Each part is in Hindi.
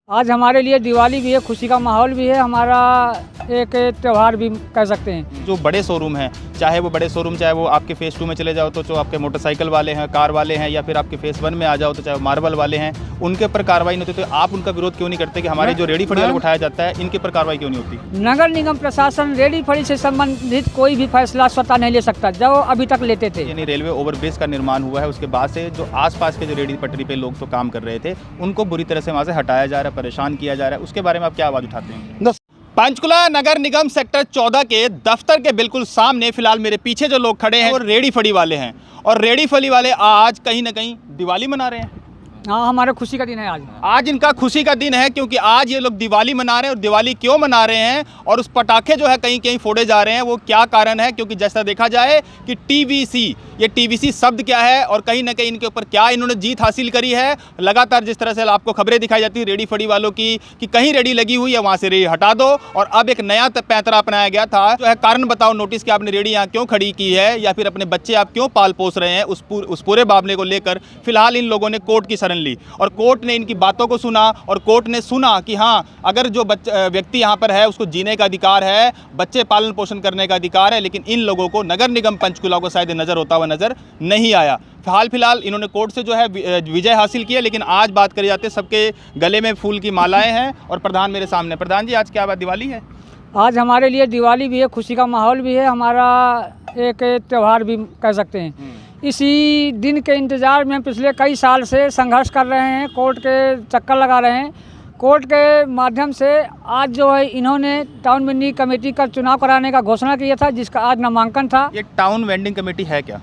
आज हमारे लिए दिवाली भी है, खुशी का माहौल भी है, हमारा एक त्यौहार भी कह सकते हैं। जो बड़े शोरूम हैं, चाहे वो आपके फेज़ 2 में चले जाओ तो जो आपके मोटरसाइकिल वाले हैं, कार वाले हैं, या फिर आपके फेज़ 1 में आ जाओ तो चाहे मार्बल वाले हैं, उनके ऊपर कार्रवाई नहीं होती, तो आप उनका विरोध क्यों नहीं करते कि हमारे जो रेडी फड़ी वाले उठाया जाता है इनके ऊपर कार्रवाई क्यों नहीं होती? नगर निगम प्रशासन रेडी फड़ी से संबंधित कोई भी फैसला स्वतः नहीं ले सकता, जो अभी तक लेते थे। यानी रेलवे ओवरब्रिज का निर्माण हुआ है, उसके बाद से जो आसपास के जो रेडी पटरी पे लोग तो काम कर रहे थे उनको बुरी तरह से वहाँ से हटाया जा रहा है, परेशान किया जा रहा है, उसके बारे में आप क्या आवाज़ उठाते हैं? पंचकुला नगर निगम सेक्टर 14 के दफ्तर के बिल्कुल सामने फिलहाल मेरे पीछे जो लोग खड़े हैं वो रेडी फड़ी वाले हैं, और रेडी फड़ी वाले आज कहीं ना कहीं दिवाली मना रहे हैं। हाँ, हमारे खुशी का दिन है आज इनका खुशी का दिन है, क्योंकि आज ये लोग दिवाली मना रहे हैं। और दिवाली क्यों मना रहे हैं और उस पटाखे जो है कहीं कहीं फोड़े जा रहे हैं, वो क्या कारण है? क्योंकि जैसा देखा जाए कि टीवीसी, ये टीवीसी शब्द क्या है और कहीं ना कहीं इनके ऊपर क्या इन्होंने जीत हासिल करी है। लगातार जिस तरह से आपको खबरें दिखाई जाती है रेडी फड़ी वालों की कि कहीं रेडी लगी हुई है वहाँ से रेडी हटा दो, और अब एक नया पैंतरा अपनाया गया था जो है कारण बताओ नोटिस कि आपने रेडी यहाँ क्यों खड़ी की है, या फिर अपने बच्चे आप क्यों पाल पोस रहे हैं, उस पूरे मामले को लेकर फिलहाल इन लोगों ने कोर्ट की शरण ली, और कोर्ट ने इनकी बातों को सुना, और कोर्ट ने सुना कि हाँ, अगर जो व्यक्ति यहाँ पर है उसको जीने का अधिकार है, बच्चे पालन पोषण करने का अधिकार है, लेकिन इन लोगों को नगर निगम पंचकुला को शायद नज़र होता हुआ नज़र नहीं आया। फिलहाल इन्होंने कोर्ट से जो है विजय हासिल किया। लेकिन आज बात करी जाती है, सबके गले में फूल की मालाएं हैं, और प्रधान मेरे सामने। प्रधान जी, आज क्या बात, दिवाली है? आज हमारे लिए दिवाली भी है, खुशी का माहौल भी है, हमारा एक त्यौहार भी कह सकते हैं। इसी दिन के इंतज़ार में पिछले कई साल से संघर्ष कर रहे हैं, कोर्ट के चक्कर लगा रहे हैं। कोर्ट के माध्यम से आज जो है इन्होंने टाउन वेंडिंग कमेटी का चुनाव कराने का घोषणा किया था, जिसका आज नामांकन था। ये टाउन वेंडिंग कमेटी है क्या?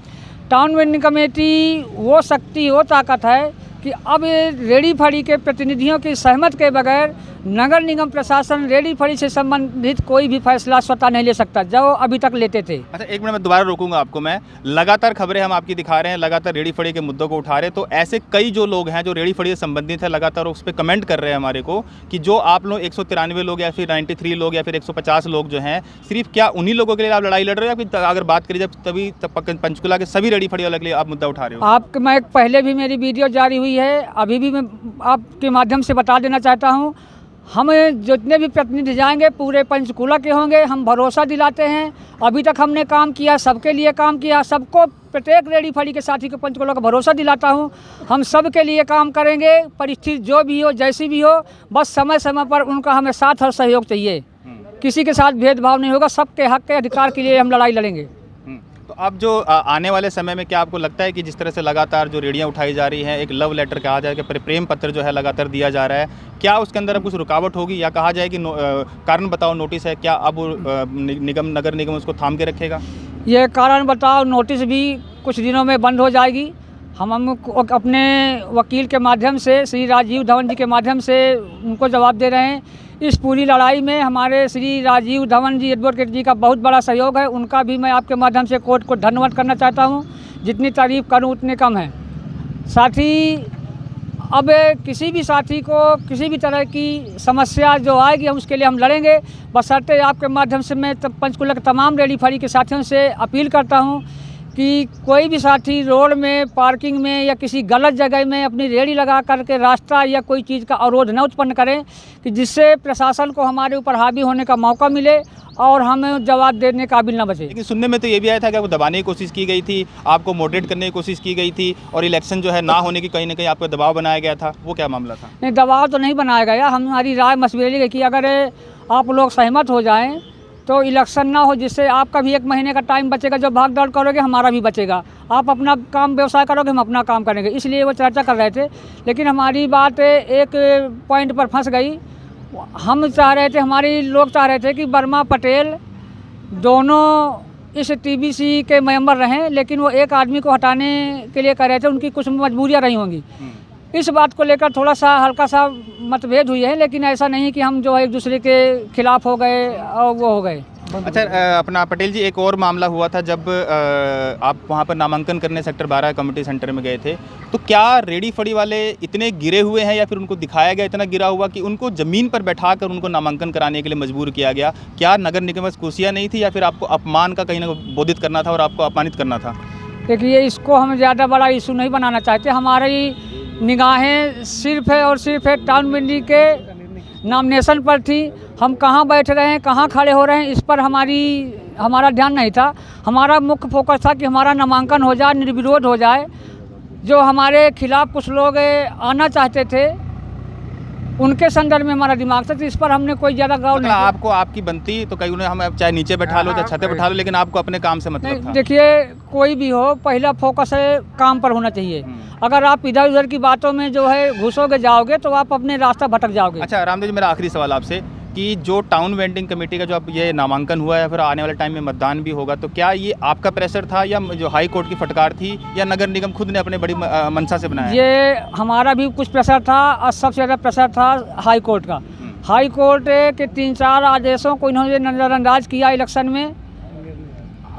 टाउन वेंडिंग कमेटी वो शक्ति, वो ताकत है कि अब रेडी फड़ी के प्रतिनिधियों की सहमत के बगैर नगर निगम प्रशासन रेडी फड़ी से संबंधित कोई भी फैसला स्वतः नहीं ले सकता, जो अभी तक लेते थे। अच्छा, एक मिनट मैं दोबारा रोकूंगा आपको। मैं लगातार खबरें हम आपकी दिखा रहे हैं, लगातार रेडी फड़ी के मुद्दों को उठा रहे हैं, तो ऐसे कई जो लोग हैं जो रेडी फड़ी से संबंधित है, लगातार उस पर कमेंट कर रहे हैं हमारे को कि जो आप लोग 193 लोग या फिर 93 लोग या फिर 150 लोग जो हैं, सिर्फ क्या उन्हीं लोगों के लिए आप लड़ाई लड़ रहे हो, या फिर अगर बात करी जाए तभी पंचकुला के सभी रेडी फड़ी वालों के लिए आप मुद्दा उठा रहे हो? आपके मैं पहले भी मेरी वीडियो जारी हुई है, अभी भी मैं आपके माध्यम से बता देना चाहता हूँ, हम जितने भी प्रतिनिधि जाएंगे पूरे पंचकुला के होंगे। हम भरोसा दिलाते हैं, अभी तक हमने काम किया, सबके लिए काम किया, सबको, प्रत्येक रेडी फड़ी के साथी को पंचकुला का भरोसा दिलाता हूं, हम सब के लिए काम करेंगे, परिस्थिति जो भी हो, जैसी भी हो, बस समय समय पर उनका हमें साथ और सहयोग चाहिए। किसी के साथ भेदभाव नहीं होगा, सबके हक के अधिकार के लिए हम लड़ाई लड़ेंगे। तो अब जो आने वाले समय में क्या आपको लगता है कि जिस तरह से लगातार जो रेडियाँ उठाई जा रही हैं, एक लव लेटर कहा जाए कि प्रेम पत्र जो है लगातार दिया जा रहा है, क्या उसके अंदर अब कुछ रुकावट होगी, या कहा जाए कि कारण बताओ नोटिस है, क्या अब नगर निगम उसको थाम के रखेगा? ये कारण बताओ नोटिस भी कुछ दिनों में बंद हो जाएगी। हम अपने वकील के माध्यम से, श्री राजीव धवन जी के माध्यम से उनको जवाब दे रहे हैं। इस पूरी लड़ाई में हमारे श्री राजीव धवन जी, एडवोकेट जी का बहुत बड़ा सहयोग है, उनका भी मैं आपके माध्यम से कोर्ट को धन्यवाद करना चाहता हूं। जितनी तारीफ़ करूं उतने कम है। साथ ही अब किसी भी साथी को किसी भी तरह की समस्या जो आएगी, हम उसके लिए हम लड़ेंगे। बशर्ते आपके माध्यम से मैं पंचकुला के तमाम रेडी फड़ी के साथियों से अपील करता हूं कि कोई भी साथी रोड में, पार्किंग में या किसी गलत जगह में अपनी रेडी लगा करके रास्ता या कोई चीज़ का अवरोध न उत्पन्न करें, कि जिससे प्रशासन को हमारे ऊपर हावी होने का मौका मिले और हमें जवाब देने काबिल न बचे। लेकिन सुनने में तो ये भी आया था कि आपको दबाने की कोशिश की गई थी, आपको मॉडरेट करने की कोशिश की गई थी, और इलेक्शन जो है ना होने की कहीं ना कहीं आपको दबाव बनाया गया था, वो क्या मामला था? नहीं, दबाव तो नहीं बनाया गया, हमारी राय मशवरे ली गई कि अगर आप लोग सहमत हो जाएँ तो इलेक्शन ना हो, जिससे आपका भी 1 महीने का टाइम बचेगा, जो भाग दौड़ करोगे हमारा भी बचेगा, आप अपना काम व्यवसाय करोगे, हम अपना काम करेंगे, इसलिए वो चर्चा कर रहे थे। लेकिन हमारी बात एक पॉइंट पर फंस गई। हम चाह रहे थे, हमारे लोग चाह रहे थे कि वर्मा पटेल दोनों इस टीवीसी के मेंबर रहें, लेकिन वो एक आदमी को हटाने के लिए कह रहे थे, उनकी कुछ मजबूरियाँ रही होंगी। इस बात को लेकर थोड़ा सा हल्का सा मतभेद हुई है, लेकिन ऐसा नहीं कि हम जो है एक दूसरे के खिलाफ हो गए और वो हो गए। अच्छा, अपना पटेल जी, एक और मामला हुआ था जब आप वहाँ पर नामांकन करने सेक्टर 12 कम्युनिटी सेंटर में गए थे, तो क्या रेडी फड़ी वाले इतने गिरे हुए हैं, या फिर उनको दिखाया गया इतना गिरा हुआ कि उनको ज़मीन पर बैठाकर उनको नामांकन कराने के लिए मजबूर किया गया? क्या नगर निगम में कुर्सियाँ नहीं थी, या फिर आपको अपमान का कहीं ना बोधित करना था और आपको अपमानित करना था? देखिए, इसको हम ज़्यादा बड़ा इशू नहीं बनाना चाहते। हमारी निगाहें सिर्फ है और सिर्फ है टाउन वेंडिंग के नॉमिनेशन पर थी, हम कहाँ बैठ रहे हैं, कहाँ खड़े हो रहे हैं, इस पर हमारा ध्यान नहीं था। हमारा मुख्य फोकस था कि हमारा नामांकन हो जाए, निर्विरोध हो जाए। जो हमारे खिलाफ कुछ लोग आना चाहते थे, उनके संदर्भ में हमारा दिमाग था, तो इस पर हमने कोई ज़्यादा गौर नहीं किया। आपको आपकी बनती तो कई उन्हें हम चाहे नीचे बैठा लो चाहे छत पे बैठा लो, लेकिन आपको अपने काम से मतलब था। देखिए, कोई भी हो, पहला फोकस है काम पर होना चाहिए। अगर आप इधर उधर की बातों में जो है घुसोगे जाओगे तो आप अपने रास्ता भटक जाओगे। अच्छा रामदेव जी, मेरा आखिरी सवाल आपसे कि जो टाउन वेंडिंग कमेटी का जो अब ये नामांकन हुआ है, फिर आने वाले टाइम में मतदान भी होगा, तो क्या ये आपका प्रेशर था या जो हाई कोर्ट की फटकार थी, या नगर निगम खुद ने अपने बड़ी मंशा से बनाया? ये हमारा भी कुछ प्रेशर था और सबसे ज़्यादा प्रेशर था हाई कोर्ट का। हाई कोर्ट के 3-4 आदेशों को इन्होंने नज़रअंदाज किया इलेक्शन में।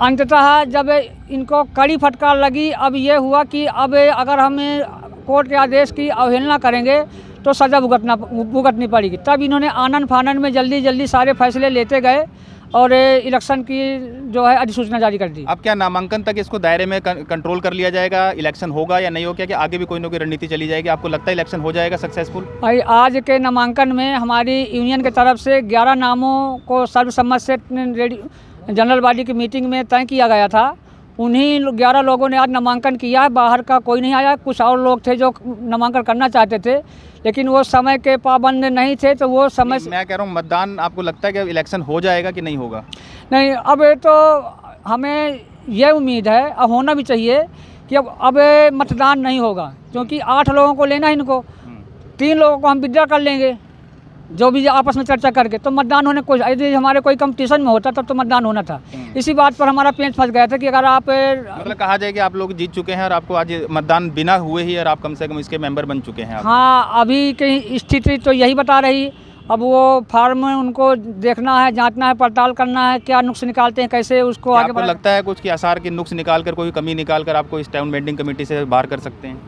अंततः जब इनको कड़ी फटकार लगी, अब ये हुआ कि अब अगर हमें कोर्ट के आदेश की अवहेलना करेंगे तो सज़ा भुगतनी पड़ेगी। तब इन्होंने आनन फानन में जल्दी सारे फैसले लेते गए और इलेक्शन की जो है अधिसूचना जारी कर दी। अब क्या नामांकन तक इसको दायरे में कंट्रोल कर लिया जाएगा? इलेक्शन होगा या नहीं होगा, कि आगे भी कोई ना कोई रणनीति चली जाएगी? आपको लगता है इलेक्शन हो जाएगा सक्सेसफुल? भाई, आज के नामांकन में हमारी यूनियन की तरफ से 11 नामों को सर्वसम्मत से जनरल बॉडी की मीटिंग में तय किया गया था। उन्हीं 11 लोगों ने आज नामांकन किया है, बाहर का कोई नहीं आया। कुछ और लोग थे जो नामांकन करना चाहते थे, लेकिन वो समय के पाबंद नहीं थे, तो वो समय मैं कह रहा हूँ मतदान आपको लगता है कि इलेक्शन हो जाएगा कि नहीं होगा? नहीं, अब तो हमें ये उम्मीद है, अब होना भी चाहिए कि अब मतदान नहीं होगा, क्योंकि 8 लोगों को लेना है इनको, 3 लोगों को हम विड्रॉ कर लेंगे जो भी आपस में चर्चा करके, तो मतदान होने को, यदि हमारे कोई कंपटीशन में होता तब तो मतदान होना था। इसी बात पर हमारा पेंच फंस गया था कि अगर आप मतलब कहा जाए कि आप लोग जीत चुके हैं और आपको आज मतदान बिना हुए ही, और आप कम से कम इसके मेंबर बन चुके हैं। हाँ, अभी की स्थिति तो यही बता रही। अब वो फार्म उनको देखना है, जांचना है, पड़ताल करना है, क्या नुक्स निकालते हैं, कैसे उसको आगे आपको लगता है कुछ कि आसार के नुक्स निकाल कर, कोई कमी निकाल कर आपको इस टाउन वेंडिंग कमेटी से बाहर कर सकते हैं?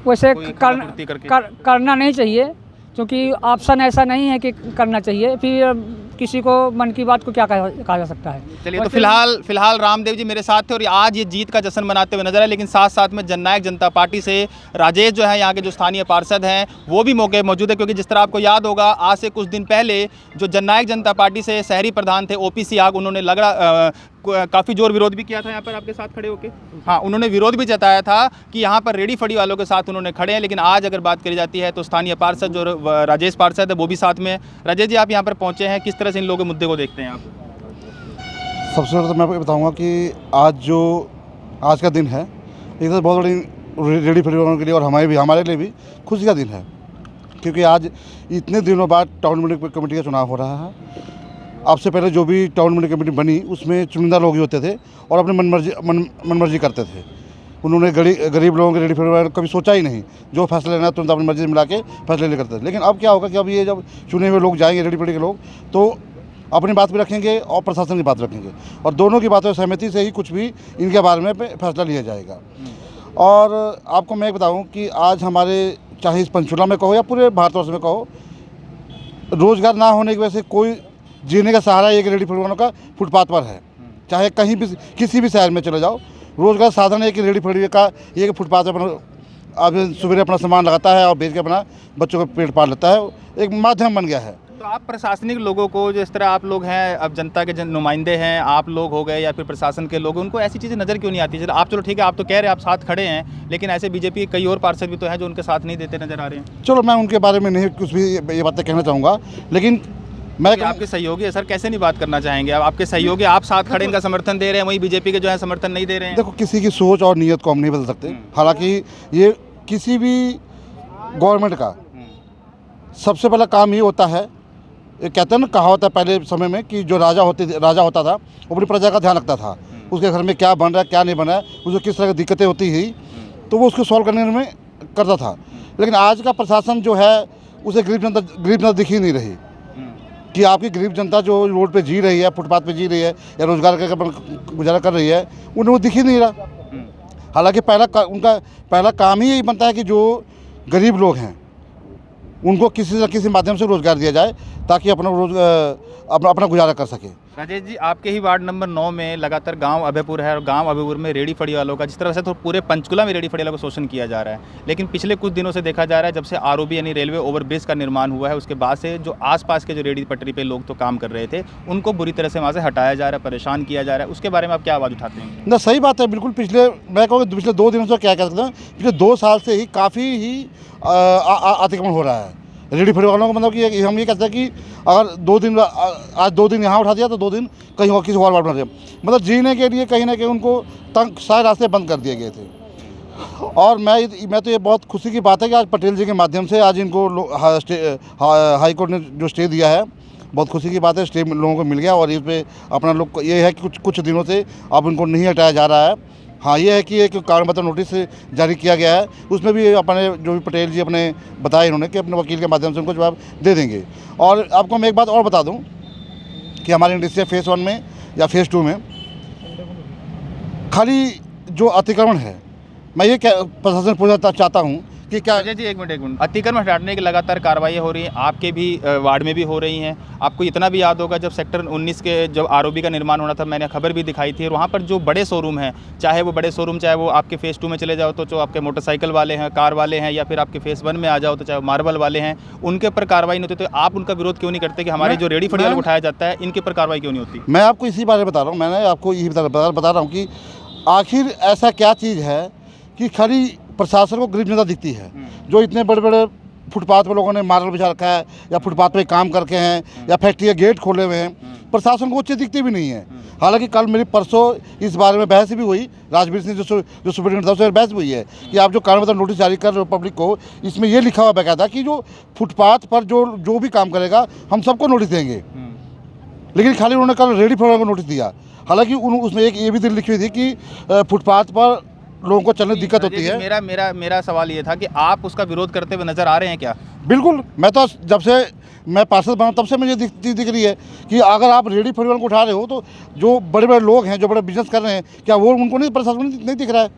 वैसे करना नहीं चाहिए, क्योंकि ऑप्शन ऐसा नहीं है कि करना चाहिए। फिर किसी को मन की बात को क्या कहा जा सकता है। चलिए, तो फिलहाल रामदेव जी मेरे साथ थे और आज ये जीत का जश्न मनाते हुए नजर है, लेकिन साथ में जननायक जनता पार्टी से राजेश जो है, यहाँ के जो स्थानीय पार्षद हैं, वो भी मौके मौजूद है। क्योंकि जिस तरह आपको याद होगा, आज से कुछ दिन पहले जो जननायक जनता पार्टी से शहरी प्रधान थे OPC आग, उन्होंने काफ़ी जोर विरोध भी किया था यहाँ पर आपके साथ खड़े होकर। हाँ, उन्होंने विरोध भी जताया था कि यहाँ पर रेडी फड़ी वालों के साथ उन्होंने खड़े हैं। लेकिन आज अगर बात करी जाती है तो स्थानीय पार्षद जो राजेश पार्षद है वो भी साथ में। राजेश जी, आप यहाँ पर पहुँचे हैं, किस तरह से इन लोगों के मुद्दे को देखते हैं आप? सबसे पहले तो मैं आपको बताऊँगा कि आज का दिन है, एक तो बहुत बड़ी रेडी फड़ी वालों के लिए और हमारे लिए भी खुशी का दिन है, क्योंकि आज इतने दिनों बाद टाउन वेंडिंग कमेटी का चुनाव हो रहा है। आपसे पहले जो भी टाउन वेंडिंग कमेटी बनी, उसमें चुनिंदा लोग ही होते थे और अपने मनमर्जी करते थे। उन्होंने गरीब लोगों के रेडी फड़ी वाले कभी सोचा ही नहीं, जो फैसला लेना तुरंत अपनी मर्जी मिला के फैसले ले करते थे। लेकिन अब क्या होगा कि अब ये जब चुने हुए लोग जाएंगे, रेडी फड़ी के लोग, तो अपनी बात भी रखेंगे और प्रशासन की बात रखेंगे, और दोनों की बातों सहमति से ही कुछ भी इनके बारे में फैसला लिया जाएगा। और आपको मैं बताऊं कि आज हमारे, चाहे इस पंचकुला में कहो या पूरे भारतवर्ष में कहो, रोज़गार ना होने की वजह से कोई जीने का सहारा एक रेडी फड़ी वालों का फुटपाथ पर है। चाहे कहीं भी किसी भी शहर में चले जाओ, रोज़गार साधन एक रेडी फड़ी का एक फुटपाथ पर अब सुबह अपना सामान लगाता है और बेच के अपना बच्चों का पेट पाल लेता है, एक माध्यम बन गया है। तो आप प्रशासनिक लोगों को, जिस तरह आप लोग हैं, अब जनता के नुमाइंदे हैं, आप लोग हो गए या फिर प्रशासन के लोग, उनको ऐसी चीज़ें नज़र क्यों नहीं आती? आप चलो ठीक है, आप तो कह रहे हैं आप साथ खड़े हैं, लेकिन ऐसे बीजेपी के कई और पार्षद भी तो हैं जो उनके साथ नहीं देते नजर आ रहे हैं। चलो, मैं उनके बारे में नहीं कुछ भी ये बातें कहना चाहूँगा, लेकिन मैं आपके सहयोगी है सर, कैसे नहीं बात करना चाहेंगे? अब आपके सहयोगी, आप साथ खड़े इनका समर्थन दे रहे हैं, वहीं बीजेपी के जो है समर्थन नहीं दे रहे हैं। देखो, किसी की सोच और नीयत को हम नहीं बदल सकते। हालांकि ये किसी भी गवर्नमेंट का सबसे पहला काम ये होता है, ये कहते हैं ना, कहा होता है पहले समय में कि जो राजा होता था वो अपनी प्रजा का ध्यान रखता था, उसके घर में क्या बन रहा है क्या नहीं बन रहा है, उसको किस तरह की दिक्कतें होती ही, तो वो उसको सॉल्व करने में करता था। लेकिन आज का प्रशासन जो है, उसे गरीब जनता दिख ही नहीं रही कि आपकी गरीब जनता जो रोड पे जी रही है, फुटपाथ पे जी रही है या रोजगार करके गुजारा कर रही है, उन्हें वो दिख ही नहीं रहा। हालांकि उनका पहला काम ही यही बनता है कि जो गरीब लोग हैं उनको किसी न किसी माध्यम से रोज़गार दिया जाए, ताकि अपना गुजारा कर सके। राजेश जी, आपके ही वार्ड नंबर 9 में लगातार गांव अभयपुर है और गांव अभयपुर में रेहड़ी फड़ी वालों का जिस तरह से तो पूरे पंचकुला में रेहड़ी फड़ी वालों का शोषण किया जा रहा है, लेकिन पिछले कुछ दिनों से देखा जा रहा है जब से आरओबी यानी रेलवे ओवरब्रिज का निर्माण हुआ है उसके बाद से जो आसपास के जो रेहड़ी पटरी पे लोग तो काम कर रहे थे उनको बुरी तरह से वहाँ से हटाया जा रहा है, परेशान किया जा रहा है। उसके बारे में आप क्या आवाज़ उठाते हैं? ना सही बात है, बिल्कुल। मैं कहूँगा पिछले 2 दिनों से क्या कह सकते हैं, पिछले 2 साल से ही काफ़ी ही अतिक्रमण हो रहा है रेहड़ी फड़ी वालों को। मतलब कि हम ये कहते हैं कि अगर 2 दिन आज 2 दिन यहाँ उठा दिया तो 2 दिन कहीं और किसी और वार्ड में उठा दिया। मतलब जीने के लिए कहीं ना कहीं उनको तंग सारे रास्ते बंद कर दिए गए थे। और मैं तो ये बहुत खुशी की बात है कि आज पटेल जी के माध्यम से आज इनको हाई कोर्ट ने जो स्टे दिया है, बहुत खुशी की बात है। स्टे लोगों को मिल गया और इस पर अपना लोग ये है कि कुछ दिनों से अब इनको नहीं हटाया जा रहा है। हाँ, ये है कि एक कारण बताओ नोटिस जारी किया गया है, उसमें भी अपने जो भी पटेल जी अपने बताया इन्होंने कि अपने वकील के माध्यम से उनको जवाब दे देंगे। और आपको मैं एक बात और बता दूं कि हमारे इंडस्ट्रिया फेज़ 1 में या फेज़ 2 में खाली जो अतिक्रमण है, मैं ये प्रशासन पूछना चाहता हूँ कि क्या जी एक मिनट अतिक्रमण हटाने की लगातार कार्रवाई हो रही है, आपके भी वार्ड में भी हो रही हैं। आपको इतना भी याद होगा जब सेक्टर 19 के जब आरओबी का निर्माण होना था, मैंने खबर भी दिखाई थी। और वहाँ पर जो बड़े शोरूम हैं, चाहे वो बड़े शोरूम चाहे वो आपके फेज़ 2 में चले जाओ तो जो आपके मोटरसाइकिल वाले हैं, कार वाले हैं, या फिर आपके फेज़ 1 में आ जाओ तो चाहे मार्बल वाले हैं, उनके ऊपर कार्रवाई नहीं होती। तो आप उनका विरोध क्यों नहीं करते कि हमारे जो रेहड़ी फड़ी वाले उठाया जाता है इनके ऊपर कार्रवाई क्यों नहीं होती? मैं आपको इसी बारे में बता रहा हूँ। मैंने आपको यही बता रहा हूँ कि आखिर ऐसा क्या चीज़ है कि खाली प्रशासन को गरीब जनता दिखती है। जो इतने बड़े बड़े फुटपाथ पर लोगों ने मार्बल बिछा रखा है या फुटपाथ पे काम करके हैं या फैक्ट्री के गेट खोले हुए हैं, प्रशासन को वो चीज़ दिखती भी नहीं है। हालांकि कल मेरी परसों इस बारे में बहस भी हुई, राजवीर सिंह जो सुप्रीम था उससे बहस हुई है कि आप जो कारण बताओ नोटिस जारी कर रहे हो पब्लिक को, इसमें ये लिखा हुआ बाकायदा कि जो फुटपाथ पर जो भी काम करेगा हम सबको नोटिस देंगे। लेकिन खाली उन्होंने कल रेहड़ी फड़ी को नोटिस दिया। हालांकि उसमें एक ये भी लिखी हुई थी कि फुटपाथ पर लोगों को चलने दिक्कत होती है। मेरा सवाल ये था कि आप उसका विरोध करते हुए नजर आ रहे हैं क्या? बिल्कुल, मैं तो जब से मैं पार्षद बना तब से मुझे दिख रही है कि अगर आप रेहड़ी फड़ी वालों को उठा रहे हो तो जो बड़े बड़े लोग हैं जो बड़े बिजनेस कर रहे हैं, क्या वो उनको नहीं प्रशासन नहीं दिख रहा है?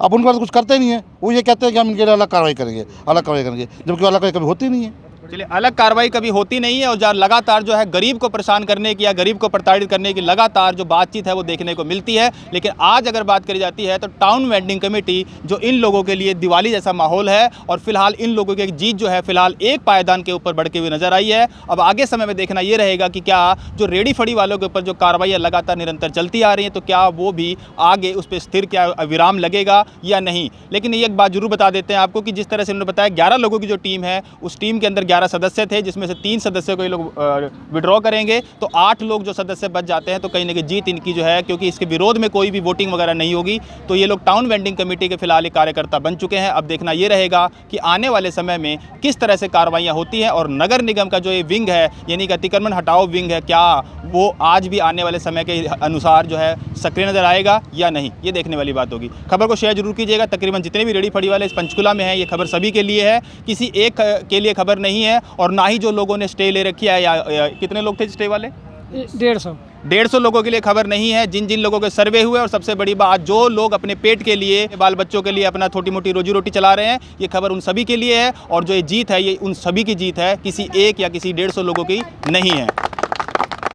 अब उनके पास कुछ करते नहीं है, वो ये कहते हैं कि हम इनके लिए अलग कार्रवाई करेंगे, जबकि अलग कार्रवाई कभी होती नहीं है। चलिए, अलग कार्रवाई कभी होती नहीं है और लगातार जो है गरीब को परेशान करने की या गरीब को प्रताड़ित करने की लगातार जो बातचीत है वो देखने को मिलती है। लेकिन आज अगर बात करी जाती है तो टाउन वेंडिंग कमेटी जो इन लोगों के लिए दिवाली जैसा माहौल है और फिलहाल इन लोगों की जीत जो है फिलहाल एक पायदान के ऊपर बढ़ती हुई नजर आई है। अब आगे समय में देखना ये रहेगा कि क्या जो रेहड़ी फड़ी वालों के ऊपर जो कार्रवाई लगातार निरंतर चलती आ रही है तो क्या वो भी आगे उस पर स्थिर क्या विराम लगेगा या नहीं। लेकिन ये एक बात जरूर बता देते हैं आपको कि जिस तरह से उन्होंने बताया 11 लोगों की जो टीम है उस टीम के अंदर 11 सदस्य थे, जिसमें से 3 सदस्यों को ये लोग विड्रॉ करेंगे तो 8 लोग जो सदस्य बच जाते हैं। तो कहीं ना कहीं जीत इनकी जो है, क्योंकि इसके विरोध में कोई भी वोटिंग वगैरह नहीं होगी। तो ये लोग टाउन वेंडिंग कमेटी के फिलहाल एक कार्यकर्ता बन चुके हैं। अब देखना ये रहेगा कि आने वाले समय में किस तरह से कार्रवाइयाँ होती हैं और नगर निगम का जो ये विंग है यानी कि अतिक्रमण हटाओ विंग है, क्या वो आज भी आने वाले समय के अनुसार जो है सक्रिय नजर आएगा या नहीं, ये देखने वाली बात होगी। खबर को शेयर जरूर कीजिएगा। तकरीबन जितने भी रेहड़ी फड़ी वाले इस पंचकुला में हैं ये खबर सभी के लिए है, किसी एक के लिए खबर नहीं है। और ना ही जो लोगों ने स्टे ले रखी है या कितने लोग थे स्टे वाले? 150 लोगों के लिए खबर नहीं है। जिन जिन लोगों के सर्वे हुए और सबसे बड़ी बात जो लोग अपने पेट के लिए बाल बच्चों के लिए अपना छोटी मोटी रोजी रोटी चला रहे हैं, ये खबर उन सभी के लिए है। और जो ये जीत है ये उन सभी की जीत है, किसी एक या किसी 150 लोगों की नहीं है।